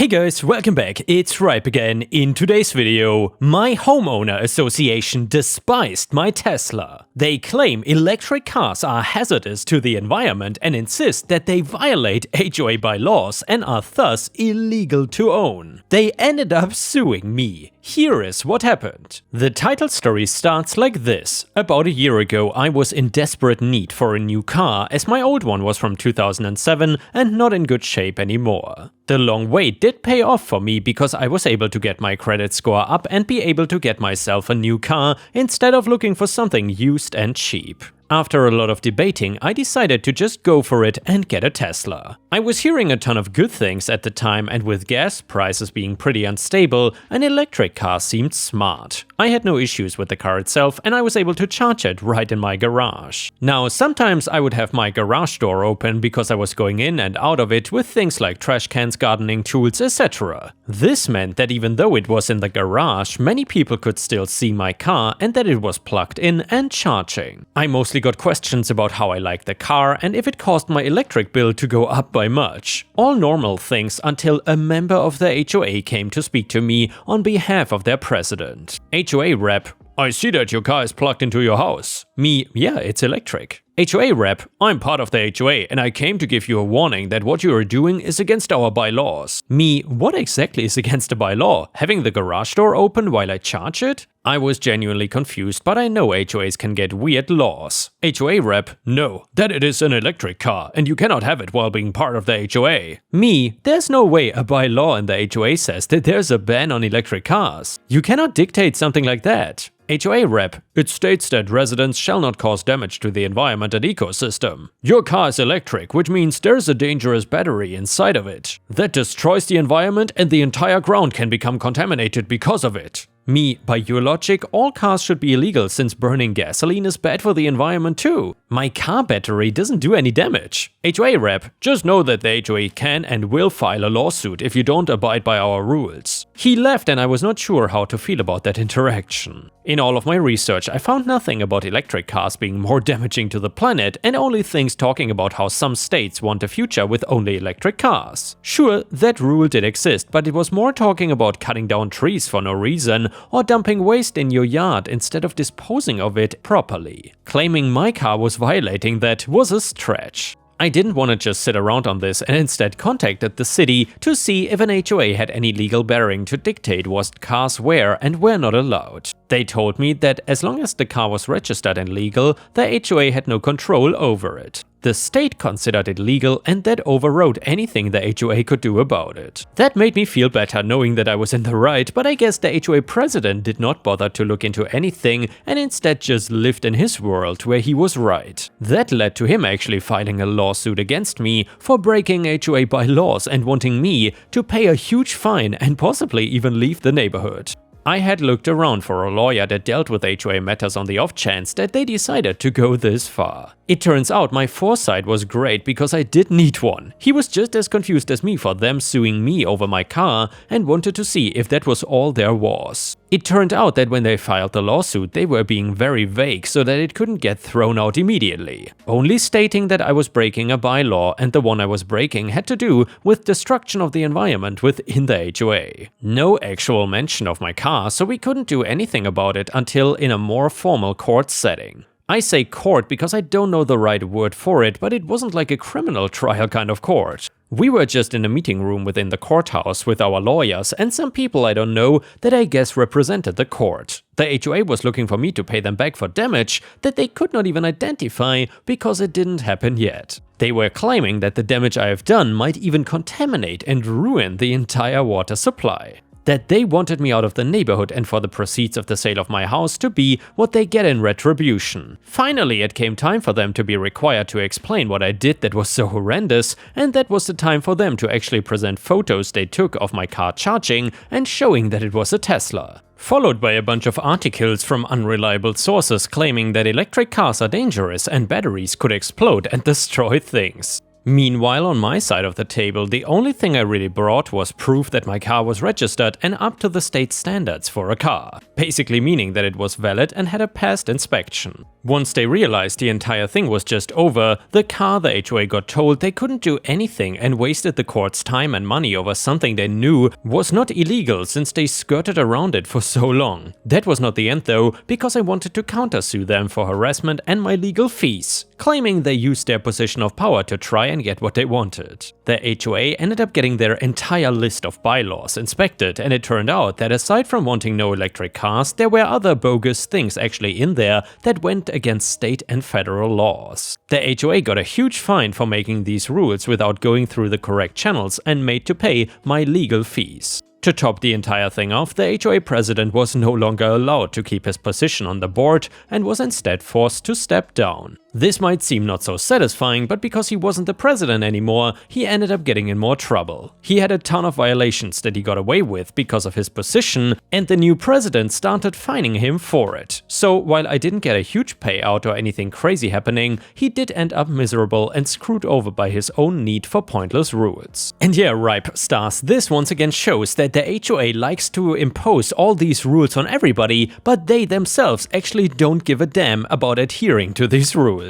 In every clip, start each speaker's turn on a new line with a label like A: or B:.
A: Hey guys, welcome back, it's Ripe again. In today's video, my homeowner association despised my Tesla. They claim electric cars are hazardous to the environment and insist that they violate HOA bylaws and are thus illegal to own. They ended up suing me. Here is what happened. The title story starts like this. About a year ago, I was in desperate need for a new car as my old one was from 2007 and not in good shape anymore. The long wait did pay off for me because I was able to get my credit score up and be able to get myself a new car instead of looking for something used and cheap. After a lot of debating, I decided to just go for it and get a Tesla. I was hearing a ton of good things at the time, and with gas prices being pretty unstable, an electric car seemed smart. I had no issues with the car itself and I was able to charge it right in my garage. Now, sometimes I would have my garage door open because I was going in and out of it with things like trash cans, gardening tools, etc. This meant that even though it was in the garage, many people could still see my car and that it was plugged in and charging. I mostly got questions about how I liked the car and if it caused my electric bill to go up by much. All normal things until a member of the HOA came to speak to me on behalf of their president. HOA rep: I see that your car is plugged into your house. Me: yeah, it's electric. HOA rep: I'm part of the HOA and I came to give you a warning that what you are doing is against our bylaws. Me: what exactly is against the bylaw? Having the garage door open while I charge it? I was genuinely confused, but I know HOAs can get weird laws. HOA rep: no, that it is an electric car and you cannot have it while being part of the HOA. Me: there's no way a bylaw in the HOA says that there's a ban on electric cars. You cannot dictate something like that. HOA rep: it states that residents shall not cause damage to the environment and ecosystem. Your car is electric, which means there's a dangerous battery inside of it that destroys the environment and the entire ground can become contaminated because of it. Me: by your logic, all cars should be illegal since burning gasoline is bad for the environment too. My car battery doesn't do any damage. HOA rep: just know that the HOA can and will file a lawsuit if you don't abide by our rules. He left and I was not sure how to feel about that interaction. In all of my research, I found nothing about electric cars being more damaging to the planet and only things talking about how some states want a future with only electric cars. Sure, that rule did exist, but it was more talking about cutting down trees for no reason or dumping waste in your yard instead of disposing of it properly. Claiming my car was violating that was a stretch. I didn't want to just sit around on this and instead contacted the city to see if an HOA had any legal bearing to dictate what cars were and were not allowed. They told me that as long as the car was registered and legal, the HOA had no control over it. The state considered it legal and that overrode anything the HOA could do about it. That made me feel better knowing that I was in the right, but I guess the HOA president did not bother to look into anything and instead just lived in his world where he was right. That led to him actually filing a lawsuit against me for breaking HOA bylaws and wanting me to pay a huge fine and possibly even leave the neighborhood. I had looked around for a lawyer that dealt with HOA matters on the off chance that they decided to go this far. It turns out my foresight was great because I did need one. He was just as confused as me for them suing me over my car and wanted to see if that was all there was. It turned out that when they filed the lawsuit, they were being very vague so that it couldn't get thrown out immediately, only stating that I was breaking a bylaw and the one I was breaking had to do with destruction of the environment within the HOA. No actual mention of my car, so we couldn't do anything about it until in a more formal court setting. I say court because I don't know the right word for it, but it wasn't like a criminal trial kind of court. We were just in a meeting room within the courthouse with our lawyers and some people I don't know that I guess represented the court. The HOA was looking for me to pay them back for damage that they could not even identify because it didn't happen yet. They were claiming that the damage I have done might even contaminate and ruin the entire water supply. That they wanted me out of the neighborhood and for the proceeds of the sale of my house to be what they get in retribution. Finally, it came time for them to be required to explain what I did that was so horrendous, and that was the time for them to actually present photos they took of my car charging and showing that it was a Tesla. Followed by a bunch of articles from unreliable sources claiming that electric cars are dangerous and batteries could explode and destroy things. Meanwhile, on my side of the table, the only thing I really brought was proof that my car was registered and up to the state standards for a car, basically meaning that it was valid and had a passed inspection. Once they realized the entire thing was just over, the the HOA got told they couldn't do anything and wasted the court's time and money over something they knew was not illegal since they skirted around it for so long. That was not the end though, because I wanted to countersue them for harassment and my legal fees, claiming they used their position of power to try and get what they wanted. The HOA ended up getting their entire list of bylaws inspected, and it turned out that aside from wanting no electric cars, there were other bogus things actually in there that went against state and federal laws. The HOA got a huge fine for making these rules without going through the correct channels and made to pay my legal fees. To top the entire thing off, the HOA president was no longer allowed to keep his position on the board and was instead forced to step down. This might seem not so satisfying, but because he wasn't the president anymore, he ended up getting in more trouble. He had a ton of violations that he got away with because of his position, and the new president started fining him for it. So while I didn't get a huge payout or anything crazy happening, he did end up miserable and screwed over by his own need for pointless rules. And yeah, ripe stars, this once again shows that the HOA likes to impose all these rules on everybody, but they themselves actually don't give a damn about adhering to these rules.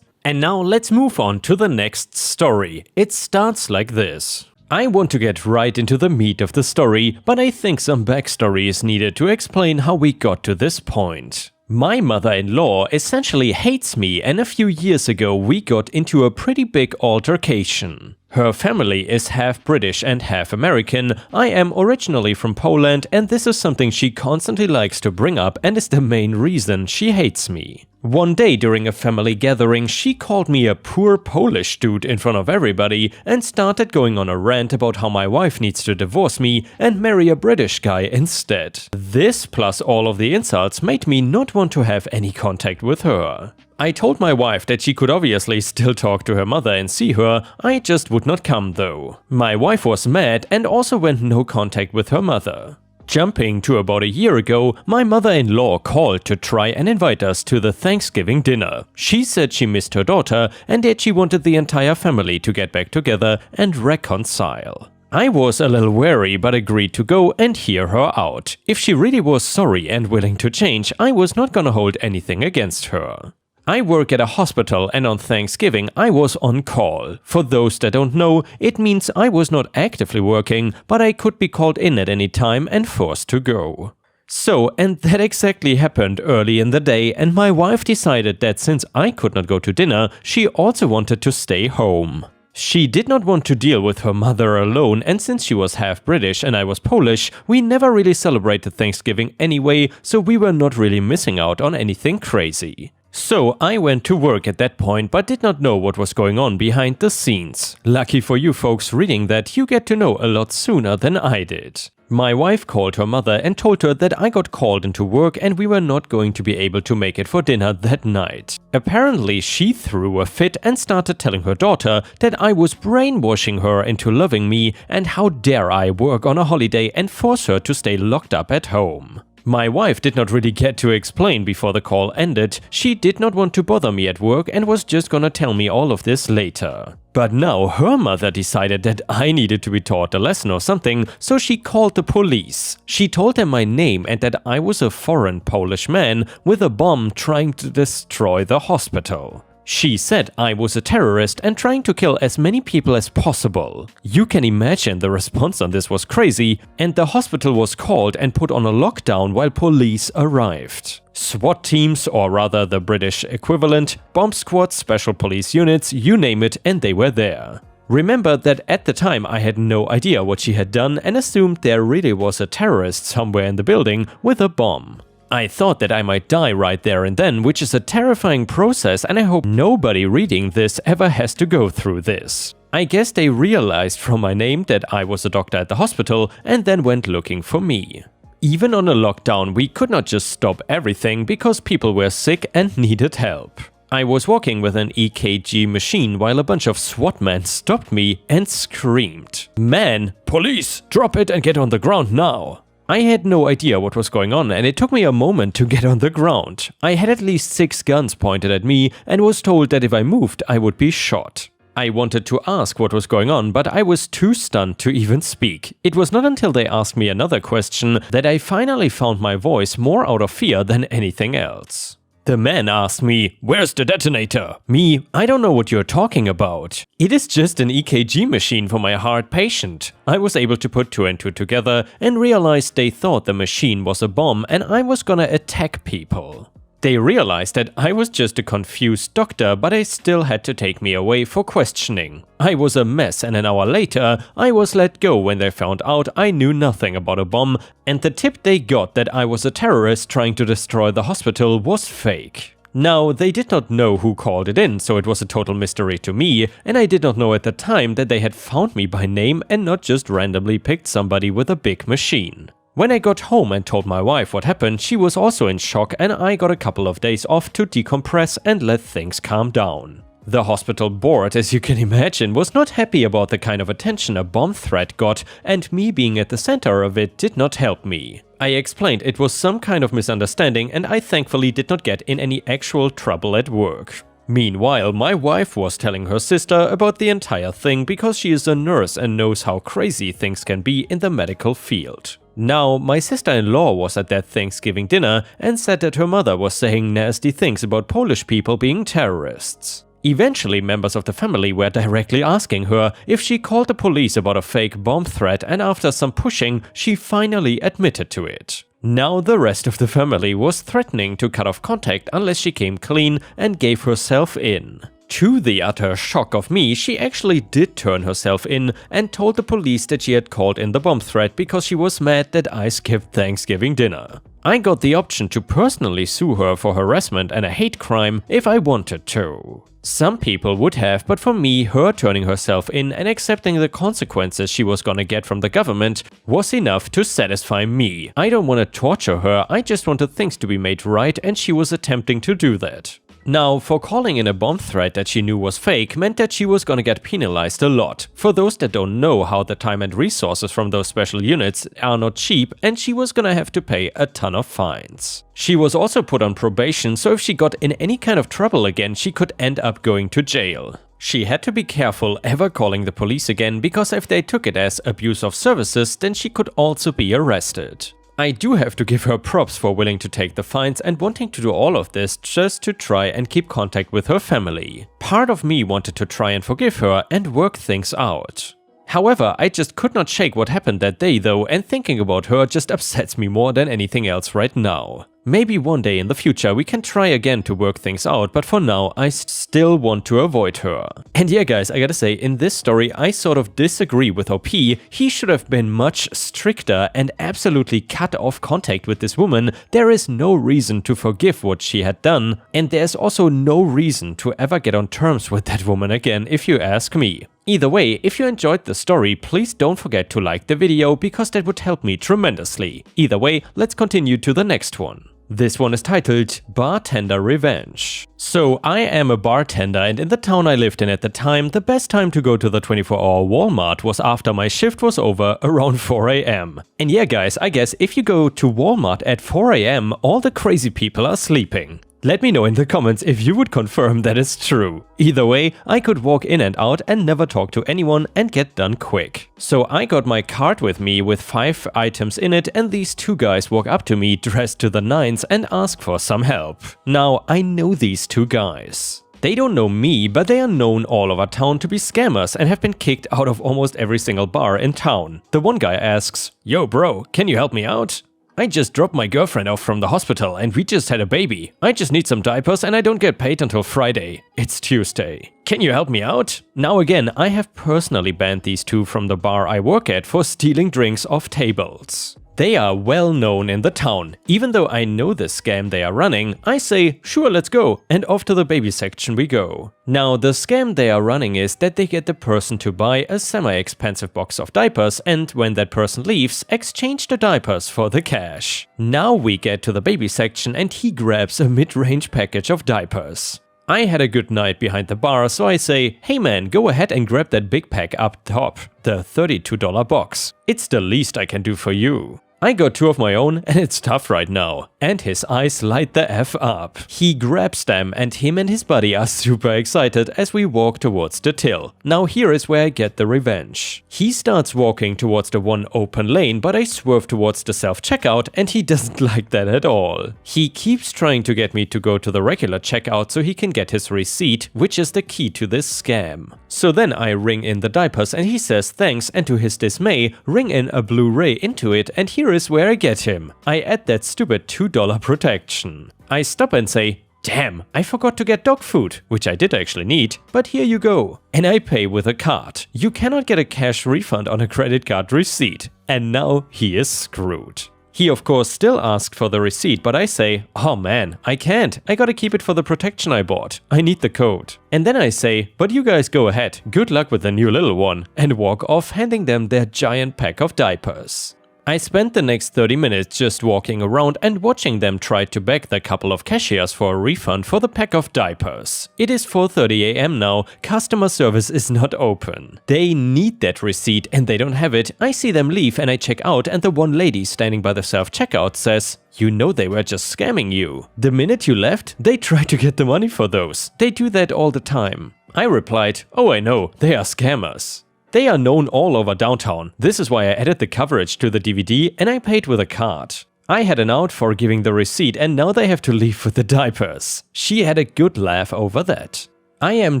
A: And now let's move on to the next story. It starts like this. I want to get right into the meat of the story, but I think some backstory is needed to explain how we got to this point. My mother-in-law essentially hates me, and a few years ago we got into a pretty big altercation. Her family is half British and half American. I am originally from Poland, and this is something she constantly likes to bring up and is the main reason she hates me. One day during a family gathering, she called me a poor Polish dude in front of everybody and started going on a rant about how my wife needs to divorce me and marry a British guy instead. This, plus all of the insults, made me not want to have any contact with her. I told my wife that she could obviously still talk to her mother and see her, I just would not come though. My wife was mad and also went no contact with her mother. Jumping to about a year ago, my mother-in-law called to try and invite us to the Thanksgiving dinner. She said she missed her daughter and that she wanted the entire family to get back together and reconcile. I was a little wary but agreed to go and hear her out. If she really was sorry and willing to change, I was not gonna hold anything against her. I work at a hospital, and on Thanksgiving I was on call. For those that don't know, it means I was not actively working, but I could be called in at any time and forced to go. So, and that exactly happened early in the day, and my wife decided that since I could not go to dinner, she also wanted to stay home. She did not want to deal with her mother alone, and since she was half British and I was Polish, we never really celebrated Thanksgiving anyway, so we were not really missing out on anything crazy. So I went to work at that point but did not know what was going on behind the scenes. Lucky for you folks reading that, you get to know a lot sooner than I did. My wife called her mother and told her that I got called into work and we were not going to be able to make it for dinner that night. Apparently she threw a fit and started telling her daughter that I was brainwashing her into loving me, and how dare I work on a holiday and force her to stay locked up at home. My wife did not really get to explain before the call ended. She did not want to bother me at work and was just gonna tell me all of this later. But now her mother decided that I needed to be taught a lesson or something, so she called the police. She told them my name and that I was a foreign Polish man with a bomb trying to destroy the hospital. She said I was a terrorist and trying to kill as many people as possible. You can imagine the response on this was crazy, and the hospital was called and put on a lockdown while police arrived. SWAT teams, or rather the British equivalent, bomb squads, special police units, you name it, and they were there. Remember that at the time I had no idea what she had done and assumed there really was a terrorist somewhere in the building with a bomb. I thought that I might die right there and then, which is a terrifying process, and I hope nobody reading this ever has to go through this. I guess they realized from my name that I was a doctor at the hospital and then went looking for me. Even on a lockdown, we could not just stop everything because people were sick and needed help. I was walking with an EKG machine while a bunch of SWAT men stopped me and screamed, "Man, police, drop it and get on the ground now!" I had no idea what was going on and it took me a moment to get on the ground. I had at least 6 guns pointed at me and was told that if I moved I would be shot. I wanted to ask what was going on, but I was too stunned to even speak. It was not until they asked me another question that I finally found my voice more out of fear than anything else. The man asked me, "Where's the detonator?" Me, "I don't know what you're talking about. It is just an EKG machine for my heart patient." I was able to put two and two together and realized they thought the machine was a bomb and I was gonna attack people. They realized that I was just a confused doctor, but they still had to take me away for questioning. I was a mess, and an hour later, I was let go when they found out I knew nothing about a bomb, and the tip they got that I was a terrorist trying to destroy the hospital was fake. Now, they did not know who called it in, so it was a total mystery to me, and I did not know at the time that they had found me by name and not just randomly picked somebody with a big machine. When I got home and told my wife what happened, she was also in shock, and I got a couple of days off to decompress and let things calm down. The hospital board, as you can imagine, was not happy about the kind of attention a bomb threat got, and me being at the center of it did not help me. I explained it was some kind of misunderstanding, and I thankfully did not get in any actual trouble at work. Meanwhile, my wife was telling her sister about the entire thing because she is a nurse and knows how crazy things can be in the medical field. Now, my sister-in-law was at that Thanksgiving dinner and said that her mother was saying nasty things about Polish people being terrorists. Eventually, members of the family were directly asking her if she called the police about a fake bomb threat, and after some pushing, she finally admitted to it. Now the rest of the family was threatening to cut off contact unless she came clean and gave herself in. To the utter shock of me, she actually did turn herself in and told the police that she had called in the bomb threat because she was mad that I skipped Thanksgiving dinner. I got the option to personally sue her for harassment and a hate crime if I wanted to. Some people would have, but for me, her turning herself in and accepting the consequences she was gonna get from the government was enough to satisfy me. I don't want to torture her, I just wanted things to be made right, and she was attempting to do that. Now, for calling in a bomb threat that she knew was fake meant that she was gonna get penalized a lot. For those that don't know how the time and resources from those special units are not cheap, and she was gonna have to pay a ton of fines. She was also put on probation, so if she got in any kind of trouble again, she could end up going to jail. She had to be careful ever calling the police again, because if they took it as abuse of services, then she could also be arrested. I do have to give her props for willing to take the fines and wanting to do all of this just to try and keep contact with her family. Part of me wanted to try and forgive her and work things out. However, I just could not shake what happened that day though, and thinking about her just upsets me more than anything else right now. Maybe one day in the future we can try again to work things out, but for now I still want to avoid her. And yeah guys, I gotta say, in this story I sort of disagree with OP. He should have been much stricter and absolutely cut off contact with this woman. There is no reason to forgive what she had done, and there's also no reason to ever get on terms with that woman again, if you ask me. Either way, if you enjoyed the story, please don't forget to like the video because that would help me tremendously. Either way, let's continue to the next one. This one is titled Bartender Revenge. So I am a bartender, and in the town I lived in at the time, the best time to go to the 24-hour Walmart was after my shift was over around 4 AM. And yeah guys, I guess if you go to Walmart at 4 AM, all the crazy people are sleeping. Let me know in the comments if you would confirm that is true. Either way, I could walk in and out and never talk to anyone and get done quick. So I got my cart with me with 5 items in it, and these 2 guys walk up to me dressed to the nines and ask for some help. Now, I know these 2 guys. They don't know me, but they are known all over town to be scammers and have been kicked out of almost every single bar in town. The one guy asks, "Yo bro, can you help me out? I just dropped my girlfriend off from the hospital and we just had a baby. I just need some diapers and I don't get paid until Friday. It's Tuesday. Can you help me out?" Now again, I have personally banned these 2 from the bar I work at for stealing drinks off tables. They are well known in the town. Even though I know the scam they are running, I say, sure, let's go, and off to the baby section we go. Now, the scam they are running is that they get the person to buy a semi-expensive box of diapers, and when that person leaves, exchange the diapers for the cash. Now we get to the baby section and he grabs a mid-range package of diapers. I had a good night behind the bar, so I say, "Hey man, go ahead and grab that big pack up top, the $32 box. It's the least I can do for you." I got 2 of my own and it's tough right now. And his eyes light the F up. He grabs them and him and his buddy are super excited as we walk towards the till. Now here is where I get the revenge. He starts walking towards the one open lane, but I swerve towards the self-checkout and he doesn't like that at all. He keeps trying to get me to go to the regular checkout so he can get his receipt, which is the key to this scam. So then I ring in the diapers and he says thanks, and to his dismay, ring in a Blu-ray into it, and here is where I get him. I add that stupid $2 protection. I stop and say, damn, I forgot to get dog food, which I did actually need, but here you go. And I pay with a card. You cannot get a cash refund on a credit card receipt. And now he is screwed. He of course still asked for the receipt, but I say, oh man, I can't. I gotta keep it for the protection I bought. I need the code. And then I say, but you guys go ahead. Good luck with the new little one. And walk off, handing them their giant pack of diapers. I spent the next 30 minutes just walking around and watching them try to beg the couple of cashiers for a refund for the pack of diapers. It is 4:30 AM now, customer service is not open. They need that receipt and they don't have it. I see them leave and I check out, and the one lady standing by the self-checkout says, you know they were just scamming you. The minute you left, they tried to get the money for those. They do that all the time. I replied, oh I know, they are scammers. They are known all over downtown. This is why I added the coverage to the DVD and I paid with a card. I had an out for giving the receipt and now they have to leave with the diapers. She had a good laugh over that. I am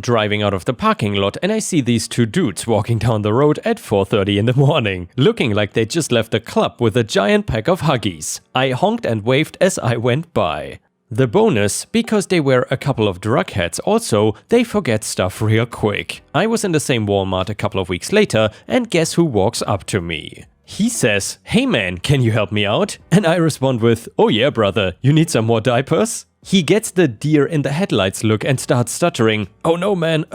A: driving out of the parking lot and I see these 2 dudes walking down the road at 4:30 in the morning, looking like they just left the club with a giant pack of Huggies. I honked and waved as I went by. The bonus, because they were a couple of drug heads also, they forget stuff real quick. I was in the same Walmart a couple of weeks later and guess who walks up to me? He says, hey man, can you help me out? And I respond with, oh yeah brother, you need some more diapers? He gets the deer in the headlights look and starts stuttering, oh no man,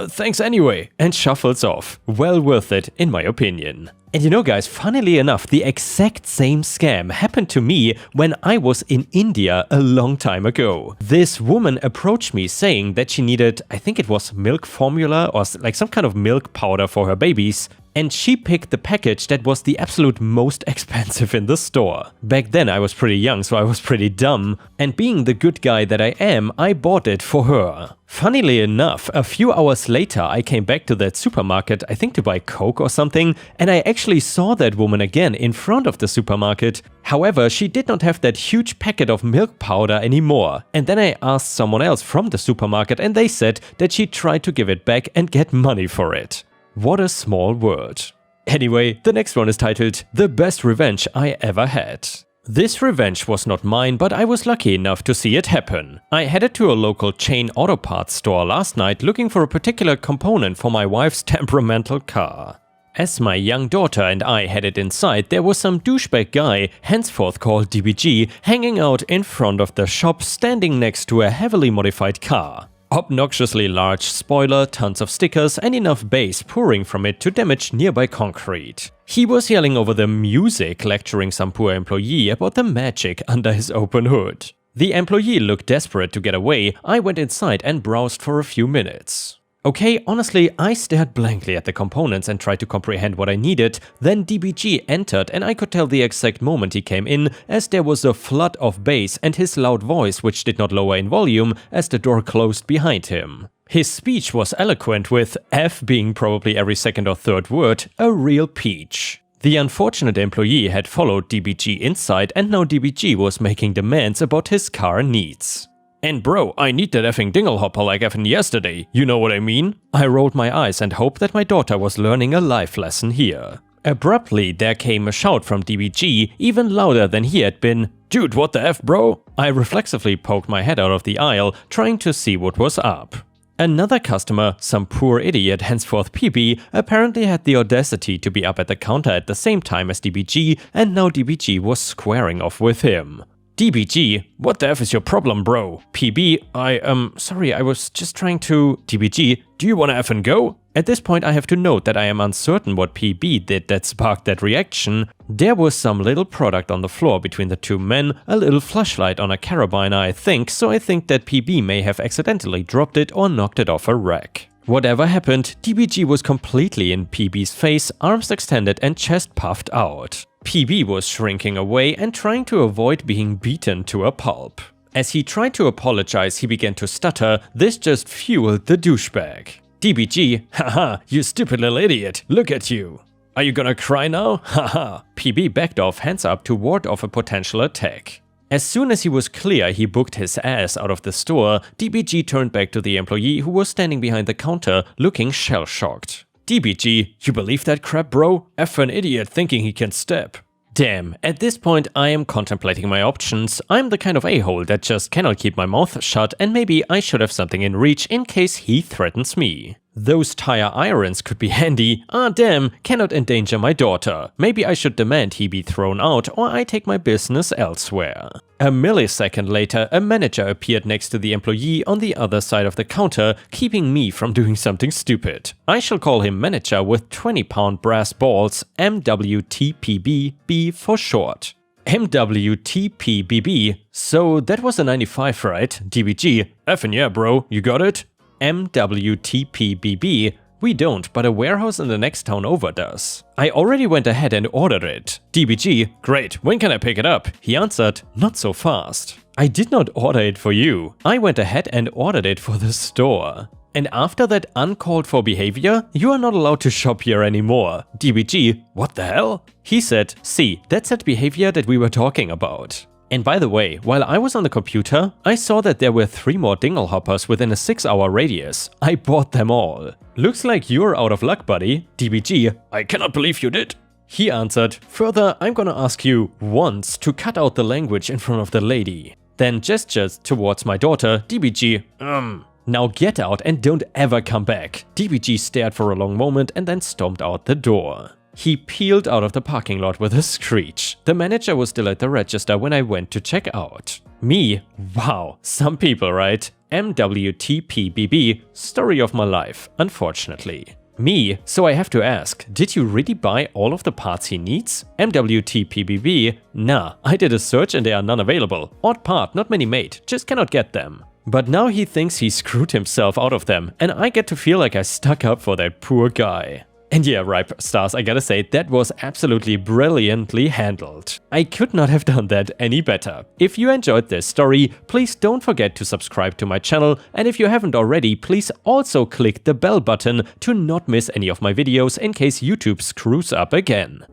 A: thanks anyway, and shuffles off. Well worth it, in my opinion. And you know guys, funnily enough, the exact same scam happened to me when I was in India a long time ago. This woman approached me saying that she needed, I think it was milk formula or like some kind of milk powder for her babies. And she picked the package that was the absolute most expensive in the store. Back then I was pretty young, so I was pretty dumb, and being the good guy that I am, I bought it for her. Funnily enough, a few hours later I came back to that supermarket, I think to buy Coke or something, and I actually saw that woman again in front of the supermarket. However, she did not have that huge packet of milk powder anymore. And then I asked someone else from the supermarket and they said that she tried to give it back and get money for it. What a small world. Anyway, the next one is titled The Best Revenge I Ever Had. This revenge was not mine, but I was lucky enough to see it happen. I headed to a local chain auto parts store last night looking for a particular component for my wife's temperamental car. As my young daughter and I headed inside, there was some douchebag guy, henceforth called DBG, hanging out in front of the shop standing next to a heavily modified car. Obnoxiously large spoiler, tons of stickers, and enough bass pouring from it to damage nearby concrete. He was yelling over the music, lecturing some poor employee about the magic under his open hood. The employee looked desperate to get away. I went inside and browsed for a few minutes. Okay, honestly, I stared blankly at the components and tried to comprehend what I needed. Then DBG entered and I could tell the exact moment he came in, as there was a flood of bass and his loud voice which did not lower in volume as the door closed behind him. His speech was eloquent, with F being probably every second or third word, a real peach. The unfortunate employee had followed DBG inside and now DBG was making demands about his car needs. And bro, I need that effing dinglehopper like effing yesterday, you know what I mean? I rolled my eyes and hoped that my daughter was learning a life lesson here. Abruptly, there came a shout from DBG, even louder than he had been. Dude, what the F, bro? I reflexively poked my head out of the aisle, trying to see what was up. Another customer, some poor idiot, henceforth PB, apparently had the audacity to be up at the counter at the same time as DBG, and now DBG was squaring off with him. DBG, what the F is your problem, bro? PB, sorry, I was just trying to… DBG, do you wanna effing go? At this point I have to note that I am uncertain what PB did that sparked that reaction. There was some little product on the floor between the two men, a little flashlight on a carabiner I think, so I think that PB may have accidentally dropped it or knocked it off a rack. Whatever happened, DBG was completely in PB's face, arms extended and chest puffed out. PB was shrinking away and trying to avoid being beaten to a pulp. As he tried to apologize, he began to stutter. This just fueled the douchebag. DBG, haha, you stupid little idiot, look at you. Are you gonna cry now? Haha. PB backed off, hands up to ward off a potential attack. As soon as he was clear he booked his ass out of the store, DBG turned back to the employee who was standing behind the counter looking shell-shocked. DBG, you believe that crap, bro? F for an idiot thinking he can step. Damn, at this point I am contemplating my options. I'm the kind of a-hole that just cannot keep my mouth shut, and maybe I should have something in reach in case he threatens me. Those tire irons could be handy. Ah damn, cannot endanger my daughter. Maybe I should demand he be thrown out or I take my business elsewhere. A millisecond later, a manager appeared next to the employee on the other side of the counter, keeping me from doing something stupid. I shall call him manager with 20-pound brass balls, MWTPBB for short. MWTPBB, so that was a 95, right? DBG, effing yeah bro, you got it? MWTPBB, we don't, but a warehouse in the next town over does. I already went ahead and ordered it. DBG, great, when can I pick it up? He answered, not so fast. I did not order it for you. I went ahead and ordered it for the store. And after that uncalled for behavior, you are not allowed to shop here anymore. DBG, what the hell? He said, see, that's that behavior that we were talking about. And by the way, while I was on the computer, I saw that there were 3 more dingle hoppers within a 6-hour radius. I bought them all. Looks like you're out of luck, buddy. DBG, I cannot believe you did. He answered, further, I'm gonna ask you once to cut out the language in front of the lady. Then gestured towards my daughter. DBG, now get out and don't ever come back. DBG stared for a long moment and then stomped out the door. He peeled out of the parking lot with a screech. The manager was still at the register when I went to check out. Me? Wow, some people, right? MWTPBB, story of my life, unfortunately. Me? So I have to ask, did you really buy all of the parts he needs? MWTPBB? Nah, I did a search and there are none available. Odd part, not many made, just cannot get them. But now he thinks he screwed himself out of them, and I get to feel like I stuck up for that poor guy. And yeah, Ripe Stars, I gotta say, that was absolutely brilliantly handled. I could not have done that any better. If you enjoyed this story, please don't forget to subscribe to my channel, and if you haven't already, please also click the bell button to not miss any of my videos in case YouTube screws up again.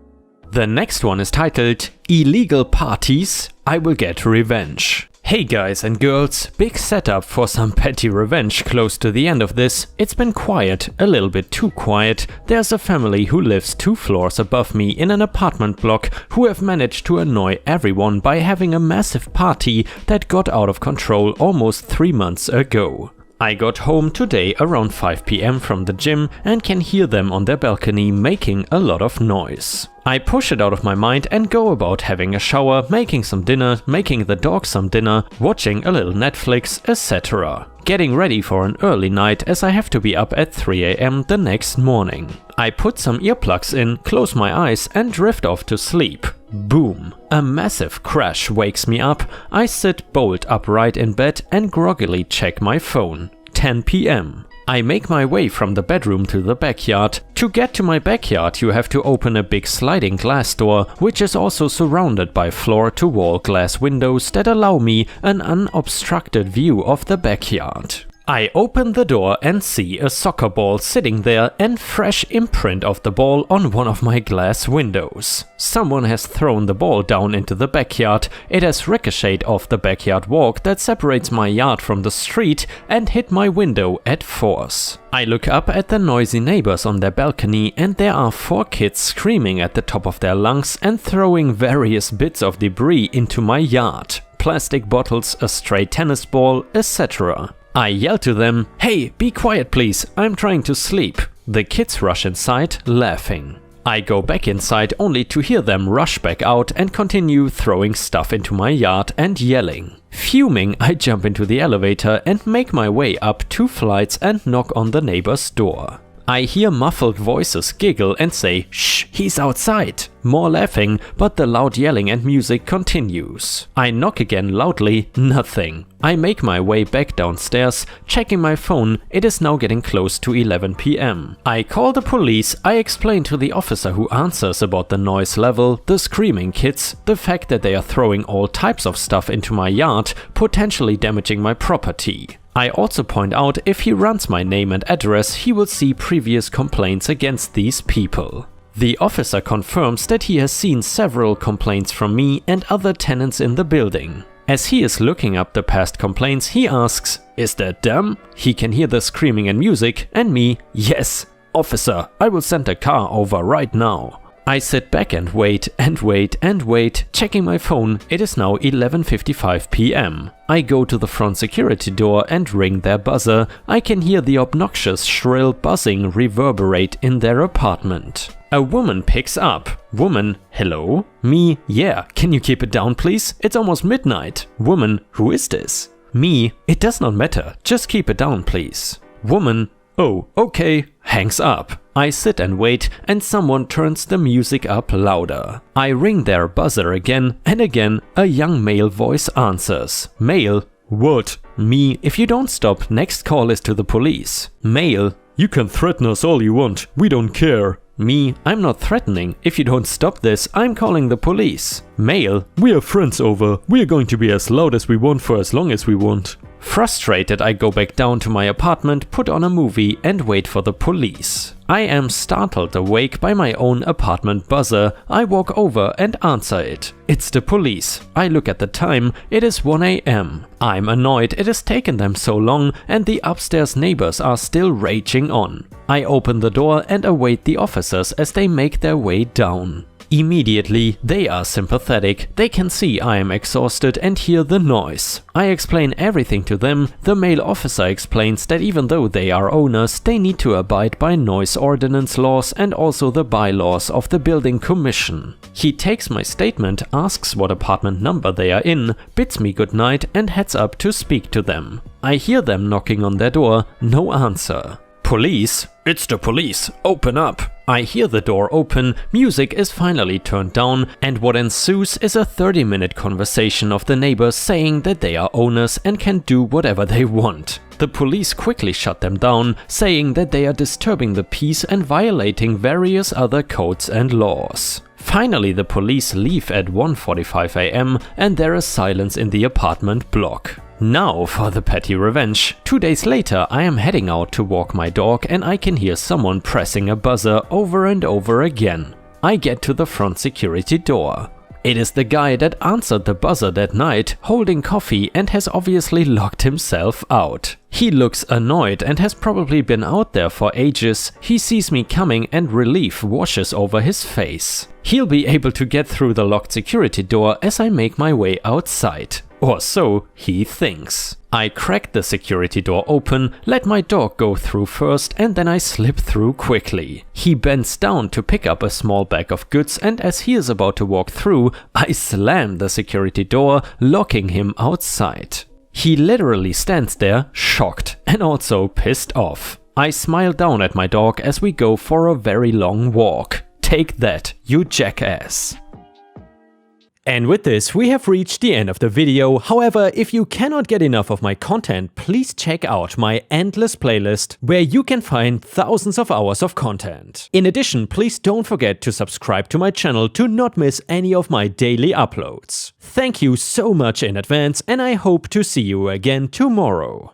A: The next one is titled Illegal Parties, I Will Get Revenge. Hey guys and girls, big setup for some petty revenge close to the end of this. It's been quiet, a little bit too quiet. There's a family who lives 2 floors above me in an apartment block who have managed to annoy everyone by having a massive party that got out of control almost 3 months ago. I got home today around 5 PM from the gym and can hear them on their balcony making a lot of noise. I push it out of my mind and go about having a shower, making some dinner, making the dog some dinner, watching a little Netflix, etc. Getting ready for an early night as I have to be up at 3 AM the next morning. I put some earplugs in, close my eyes and drift off to sleep. Boom! A massive crash wakes me up. I sit bolt upright in bed and groggily check my phone. 10 PM. I make my way from the bedroom to the backyard. To get to my backyard you have to open a big sliding glass door, which is also surrounded by floor-to-wall glass windows that allow me an unobstructed view of the backyard. I open the door and see a soccer ball sitting there and fresh imprint of the ball on one of my glass windows. Someone has thrown the ball down into the backyard. It has ricocheted off the backyard walk that separates my yard from the street and hit my window at force. I look up at the noisy neighbors on their balcony and there are 4 kids screaming at the top of their lungs and throwing various bits of debris into my yard. Plastic bottles, a stray tennis ball, etc. I yell to them, hey, be quiet please, I'm trying to sleep. The kids rush inside, laughing. I go back inside only to hear them rush back out and continue throwing stuff into my yard and yelling. Fuming, I jump into the elevator and make my way up 2 flights and knock on the neighbor's door. I hear muffled voices giggle and say, "Shh, he's outside." More laughing, but the loud yelling and music continues. I knock again loudly, nothing. I make my way back downstairs, checking my phone. It is now getting close to 11 p.m. I call the police. I explain to the officer who answers about the noise level, the screaming kids, the fact that they are throwing all types of stuff into my yard, potentially damaging my property. I also point out if he runs my name and address, he will see previous complaints against these people. The officer confirms that he has seen several complaints from me and other tenants in the building. As he is looking up the past complaints, he asks, "Is that them?" He can hear the screaming and music, and me, "Yes, officer, I will send a car over right now." I sit back and wait and wait and wait, checking my phone. It is now 11:55 p.m. I go to the front security door and ring their buzzer. I can hear the obnoxious shrill buzzing reverberate in their apartment. A woman picks up. Woman, hello? Me, yeah, can you keep it down please? It's almost midnight. Woman, who is this? Me, it does not matter, just keep it down please. Woman, oh, okay, hangs up. I sit and wait, and someone turns the music up louder. I ring their buzzer again, and again a young male voice answers. Male, what? Me, if you don't stop, next call is to the police. Male, you can threaten us all you want, we don't care. Me, I'm not threatening. If you don't stop this, I'm calling the police. Male, we are friends over. We are going to be as loud as we want for as long as we want. Frustrated, I go back down to my apartment, put on a movie and wait for the police. I am startled awake by my own apartment buzzer. I walk over and answer it. It's the police. I look at the time. It is 1 a.m. I'm annoyed it has taken them so long and the upstairs neighbors are still raging on. I open the door and await the officers as they make their way down. Immediately, they are sympathetic. They can see I am exhausted and hear the noise. I explain everything to them. The male officer explains that even though they are owners, they need to abide by noise ordinance laws and also the bylaws of the building commission. He takes my statement, asks what apartment number they are in, bids me goodnight and heads up to speak to them. I hear them knocking on their door, no answer. Police? It's the police, open up. I hear the door open, music is finally turned down, and what ensues is a 30-minute conversation of the neighbors saying that they are owners and can do whatever they want. The police quickly shut them down, saying that they are disturbing the peace and violating various other codes and laws. Finally, the police leave at 1:45 a.m. and there is silence in the apartment block. Now for the petty revenge. 2 days later, I am heading out to walk my dog and I can hear someone pressing a buzzer over and over again. I get to the front security door. It is the guy that answered the buzzer that night, holding coffee and has obviously locked himself out. He looks annoyed and has probably been out there for ages. He sees me coming and relief washes over his face. He'll be able to get through the locked security door as I make my way outside. Or so he thinks. I crack the security door open, let my dog go through first and then I slip through quickly. He bends down to pick up a small bag of goods and as he is about to walk through, I slam the security door, locking him outside. He literally stands there, shocked and also pissed off. I smile down at my dog as we go for a very long walk. Take that, you jackass. And with this, we have reached the end of the video. However, if you cannot get enough of my content, please check out my endless playlist, where you can find thousands of hours of content. In addition, please don't forget to subscribe to my channel to not miss any of my daily uploads. Thank you so much in advance, and I hope to see you again tomorrow.